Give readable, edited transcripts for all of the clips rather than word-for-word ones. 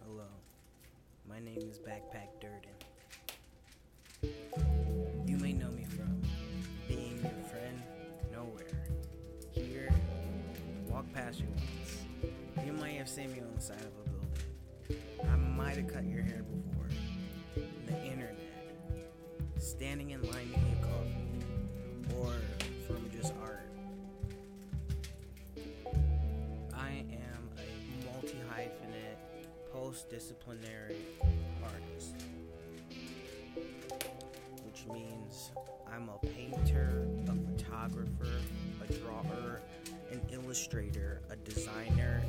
Hello, my name is Bakpak Durden. You may know me from being your friend nowhere. Here, walk past you once. You might have seen me on the side of a building. I might have cut your hair before. The internet. Standing in line to get coffee. Or from just art. I am a multi-hyphenate, post-disciplinary artist. Which means I'm a painter, a photographer, a drawer, an illustrator, a designer,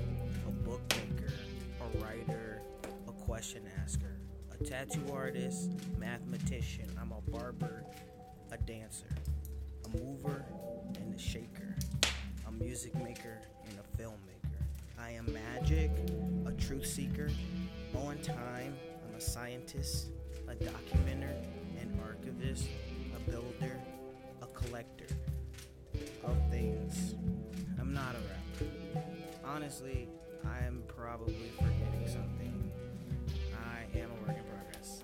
a bookmaker, a writer, a question asker, a tattoo artist, mathematician. I'm a barber, a dancer, a mover and a shaker, a music maker and a filmmaker. I am magic, a truth seeker, on time. I'm a scientist, a documenter, an archivist, a builder, a collector of things. I'm not a rapper. Honestly, I am probably forgetting something. I am a work in progress.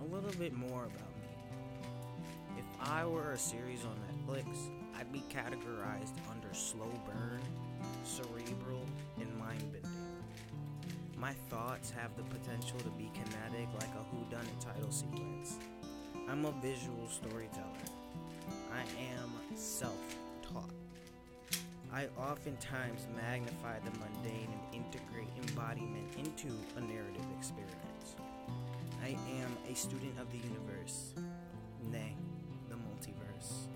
A little bit more about me. If I were a series on Netflix, I'd be categorized under slow burn, cerebral, and mind-bending. My thoughts have the potential to be kinetic like a whodunit title sequence. I'm a visual storyteller. I am self-taught. I oftentimes magnify the mundane and integrate embodiment into a narrative experience. I am a student of the universe, nay, the multiverse.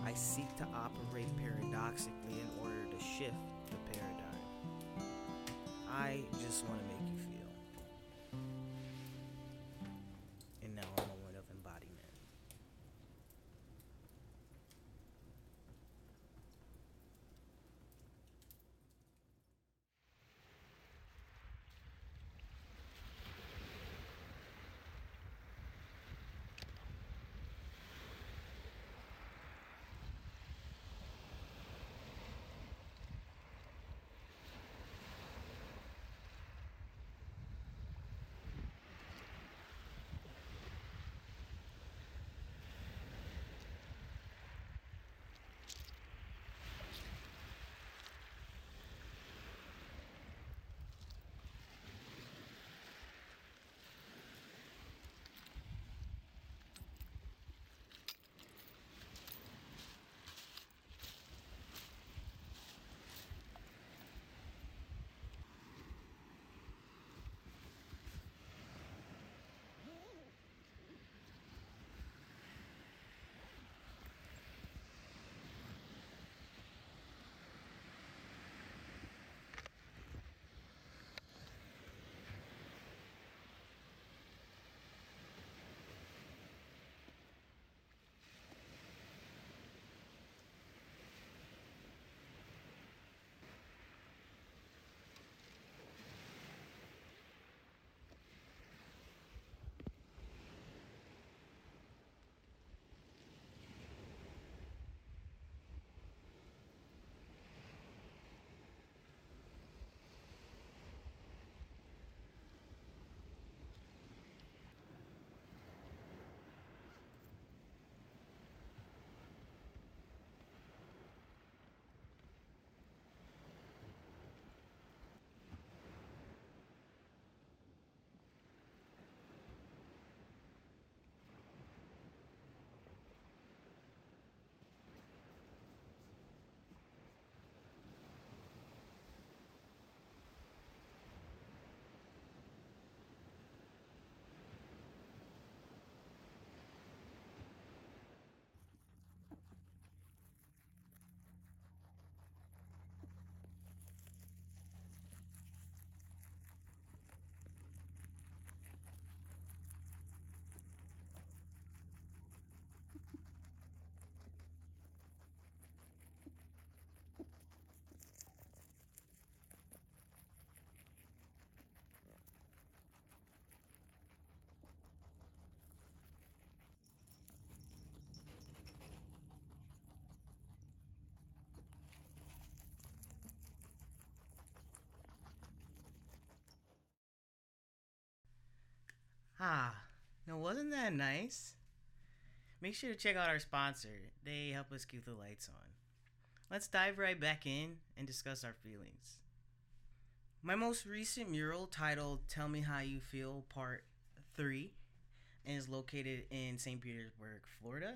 I seek to operate paradoxically in order to shift the paradigm. I just want to make you feel. And now a moment of embodiment. Ah, no, wasn't that nice? Make sure to check out our sponsor. They help us keep the lights on. Let's dive right back in and discuss our feelings. My most recent mural, titled Tell Me How You Feel Part 3, is located in St. Petersburg, Florida.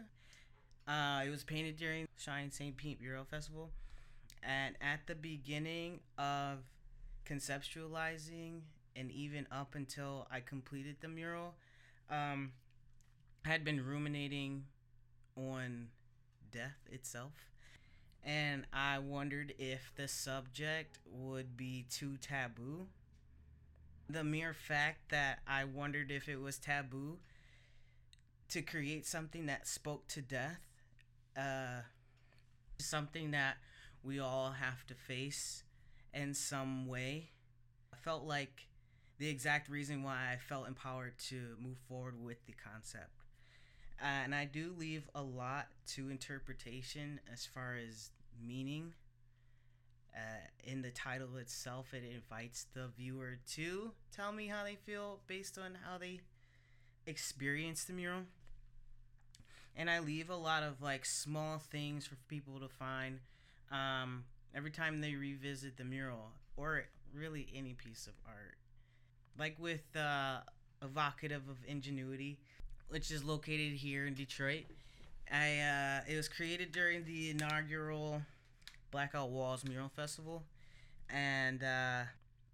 It was painted during Shine St. Pete Mural Festival. And at the beginning of conceptualizing and even up until I completed the mural, I had been ruminating on death itself. And I wondered if the subject would be too taboo. The mere fact that I wondered if it was taboo to create something that spoke to death, uh, something that we all have to face in some way. I felt like the exact reason why I felt empowered to move forward with the concept. And I do leave a lot to interpretation as far as meaning. In the title itself, it invites the viewer to tell me how they feel based on how they experience the mural. And I leave a lot of like small things for people to find every time they revisit the mural or really any piece of art. Like with Evocative of Ingenuity, which is located here in Detroit. It was created during the inaugural Blackout Walls Mural Festival, and I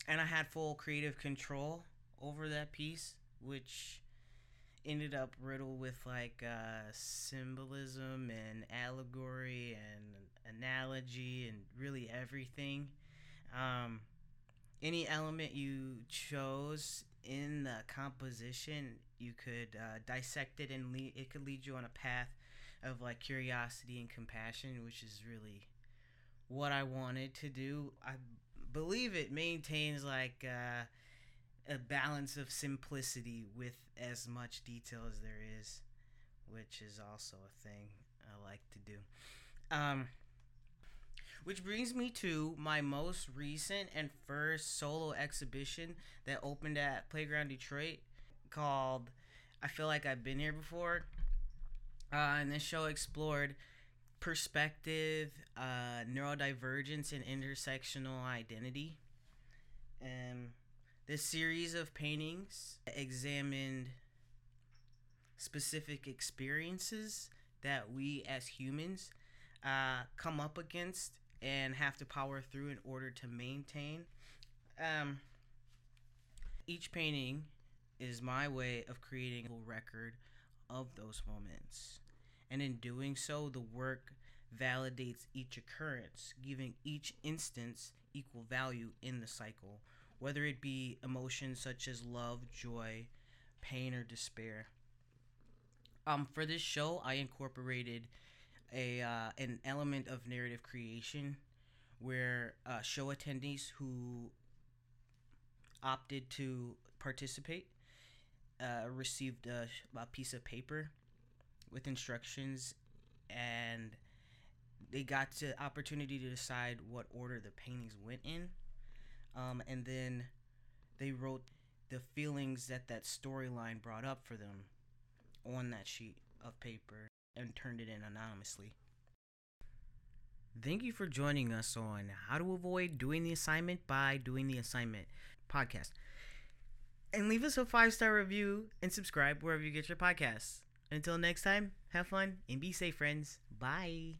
had full creative control over that piece, which ended up riddled with like symbolism and allegory and analogy and really everything. Um, any element you chose in the composition, you could dissect it and it could lead you on a path of like curiosity and compassion, which is really what I wanted to do. I believe it maintains like a balance of simplicity with as much detail as there is, which is also a thing I like to do. Um, which brings me to my most recent and first solo exhibition that opened at Playground Detroit, called I Feel Like I've Been Here Before. And this show explored perspective, neurodivergence, and intersectional identity. And this series of paintings examined specific experiences that we as humans come up against and have to power through in order to maintain. Um, each painting is my way of creating a record of those moments. And in doing so, the work validates each occurrence, giving each instance equal value in the cycle, whether it be emotions such as love, joy, pain, or despair. For this show, I incorporated an element of narrative creation where show attendees who opted to participate received a piece of paper with instructions, and they got the opportunity to decide what order the paintings went in, and then they wrote the feelings that storyline brought up for them on that sheet of paper and turned it in anonymously. Thank you for joining us on How to Avoid Doing the Assignment by Doing the Assignment podcast. And leave us a 5-star review and subscribe wherever you get your podcasts. Until next time, have fun and be safe, friends. Bye.